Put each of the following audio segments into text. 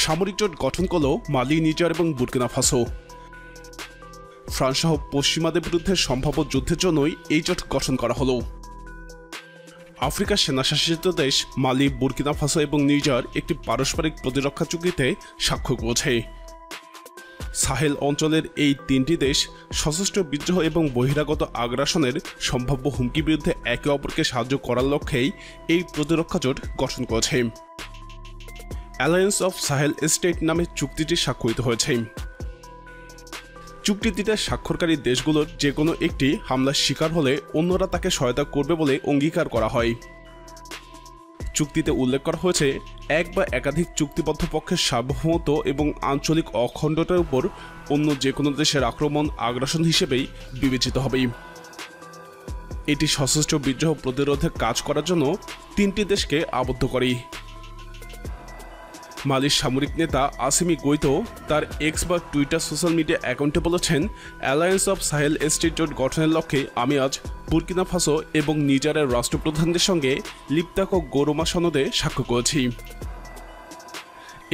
সামরিক জোট গঠন করল মালি, নিজার এবং বুর্কিনা ফাসো। ফ্রান্স সহ পশ্চিমাদের বিরুদ্ধে সম্ভাব্য যুদ্ধের জন্যই এই জোট গঠন করা হলো। আফ্রিকার সেনাশাসিত দেশ মালি, বুর্কিনা ফাসো এবং নিজার একটি পারস্পরিক প্রতিরক্ষা চুক্তিতে স্বাক্ষর করেছে। সাহেল অঞ্চলের এই তিনটি দেশ সশস্ত্র বিদ্রোহ এবং বহিরাগত আগ্রাসনের সম্ভাব্য হুমকির বিরুদ্ধে একে অপরকে সাহায্য করার লক্ষ্যেই এই প্রতিরক্ষা জোট গঠন করেছে। অ্যালায়েন্স অফ সাহেল স্টেট নামে চুক্তিটি স্বাক্ষরিত হয়েছে। চুক্তিটিতে স্বাক্ষরকারী দেশগুলোর যে কোনো একটি হামলার শিকার হলে অন্যরা তাকে সহায়তা করবে বলে অঙ্গীকার করা হয়। চুক্তিতে উল্লেখ করা হয়েছে, এক বা একাধিক চুক্তিবদ্ধ পক্ষের সার্বভৌমত্ব এবং আঞ্চলিক অখণ্ডতার উপর অন্য যে কোনো দেশের আক্রমণ আগ্রাসন হিসেবেই বিবেচিত হবে। এটি সশস্ত্র বিদ্রোহ প্রতিরোধে কাজ করার জন্য তিনটি দেশকে আবদ্ধ করে। মালির সামরিক নেতা আসিমি গোইতো তার এক্স বা টুইটার সোশ্যাল মিডিয়া অ্যাকাউন্টে বলেছেন, অ্যালায়েন্স অফ সাহেল স্টেট জোট গঠনের লক্ষ্যে আমি আজ বুর্কিনা ফাসো এবং নিজারের রাষ্ট্রপ্রধানদের সঙ্গে লিপ্তাক ও গোরোমা সনদে স্বাক্ষর করেছি।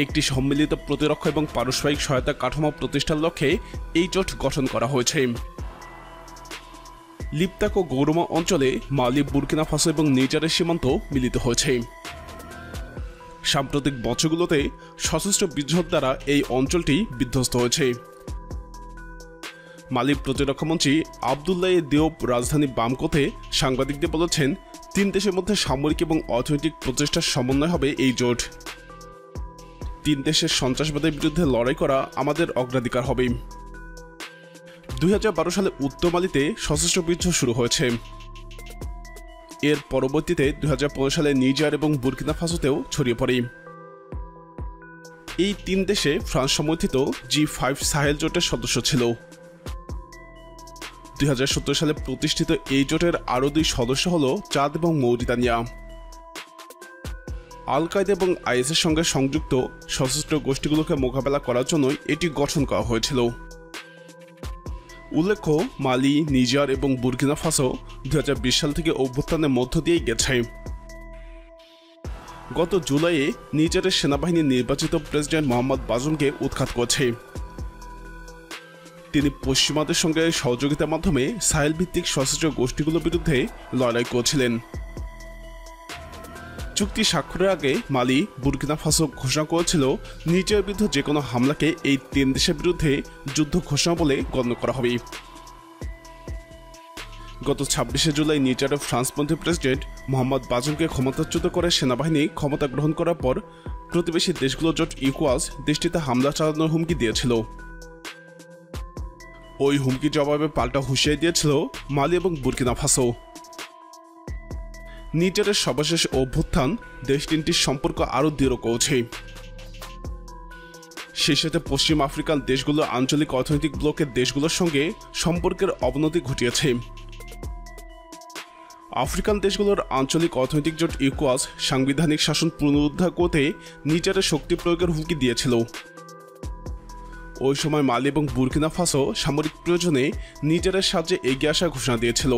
একটি সম্মিলিত প্রতিরক্ষা এবং পারস্পরিক সহায়তা কাঠামো প্রতিষ্ঠার লক্ষ্যে এই জোট গঠন করা হয়েছে। লিপ্তাক ও গোরোমা অঞ্চলে মালি, বুর্কিনা ফাসো এবং নিজারের সীমান্ত মিলিত হয়েছে। সাম্প্রতিক বছরগুলোতে সশস্ত্র বিদ্রোহ দ্বারা এই অঞ্চলটি বিধ্বস্ত হয়েছে। মালির প্রতিরক্ষামন্ত্রী আবদুল্লাহ দিওপ রাজধানী বামকোতে সাংবাদিকদের বলেছেন, তিন দেশের মধ্যে সামরিক এবং অর্থনৈতিক প্রচেষ্টার সমন্বয় হবে এই জোট। তিন দেশের সন্ত্রাসবাদের বিরুদ্ধে লড়াই করা আমাদের অগ্রাধিকার হবে। 2012 সালে উত্তর মালিতে সশস্ত্র বিদ্রোহ শুরু হয়েছে। এর পরবর্তীতে 2015 সালে নিজার এবং বুর্কিনা ফাসোতেও ছড়িয়ে পড়ে। এই তিন দেশে ফ্রান্স সমর্থিত G5 সাহেল জোটের সদস্য ছিল। 2017 সালে প্রতিষ্ঠিত এই জোটের আরও দুই সদস্য হল চাদ এবং মৌরিতানিয়া। আল কায়দা এবং আইএসের সঙ্গে সংযুক্ত সশস্ত্র গোষ্ঠীগুলোকে মোকাবেলা করার জন্যই এটি গঠন করা হয়েছিল। উল্লেখ্য, মালি, নিজার এবং বুর্কিনা ফাসো 2020 সাল থেকে অভ্যুত্থানের মধ্য দিয়েই গেছে। গত জুলাইয়ে নিজারের সেনাবাহিনী নির্বাচিত প্রেসিডেন্ট মোহাম্মদ বাজুমকে উৎখাত করেছে। তিনি পশ্চিমাদের সঙ্গে সহযোগিতার মাধ্যমে সাহেল ভিত্তিক সশস্ত্র গোষ্ঠীগুলোর বিরুদ্ধে লড়াই করেছিলেন। চুক্তি স্বাক্ষরের আগে মালি, বুর্কিনা ফাসো ঘোষণা করেছিল, নিজারের বিরুদ্ধে যে কোনো হামলাকে এই তিন দেশের বিরুদ্ধে যুদ্ধ ঘোষণা বলে গণ্য করা হবে। গত 26শে জুলাই নিজারের ফ্রান্সপন্থী প্রেসিডেন্ট মোহাম্মদ বাজুমকে ক্ষমতাচ্যুত করে সেনাবাহিনী ক্ষমতা গ্রহণ করার পর প্রতিবেশী দেশগুলো জোট ইকোয়াস দেশটিতে হামলা চালানোর হুমকি দিয়েছিল। ওই হুমকির জবাবে পাল্টা হুঁশিয়ারি দিয়েছিল মালি এবং বুর্কিনা ফাসো। নিজারের সর্বশেষ অভ্যুত্থান দেশ তিনটির সম্পর্ক আরও দৃঢ় করেছে। সেই সাথে পশ্চিম আফ্রিকান দেশগুলো আঞ্চলিক অর্থনৈতিক ব্লকের দেশগুলোর সঙ্গে সম্পর্কের অবনতি ঘটিয়েছে। আফ্রিকান দেশগুলোর আঞ্চলিক অর্থনৈতিক জোট ইকোয়াস সাংবিধানিক শাসন পুনরুদ্ধার করতে নিজারের শক্তি প্রয়োগের হুমকি দিয়েছিল। ওই সময় মালি এবং বুর্কিনা ফাসো সামরিক প্রয়োজনে নিজারের সাহায্যে এগিয়ে আসার ঘোষণা দিয়েছিল।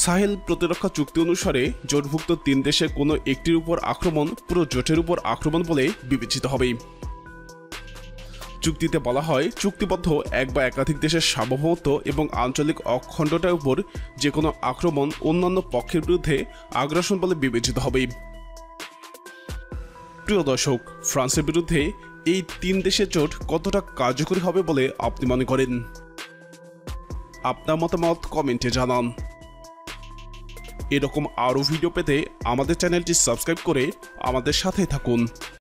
সাহেল প্রতিরক্ষা চুক্তি অনুসারে জোটভুক্ত তিন দেশের কোনো একটির উপর আক্রমণ পুরো জোটের উপর আক্রমণ বলে বিবেচিত হবে। চুক্তিতে বলা হয়, চুক্তিবদ্ধ এক বা একাধিক দেশের সার্বভৌমত্ব এবং আঞ্চলিক অখণ্ডতার উপর যে কোনো আক্রমণ অন্যান্য পক্ষের বিরুদ্ধে আগ্রাসন বলে বিবেচিত হবে। প্রিয় দর্শক, ফ্রান্সের বিরুদ্ধে এই তিন দেশের জোট কতটা কার্যকরী হবে বলে আপনি মনে করেন? আপনার মতামত কমেন্টে জানান। এরকম আরও ভিডিও পেতে আমাদের চ্যানেলটি সাবস্ক্রাইব করে আমাদের সাথে থাকুন।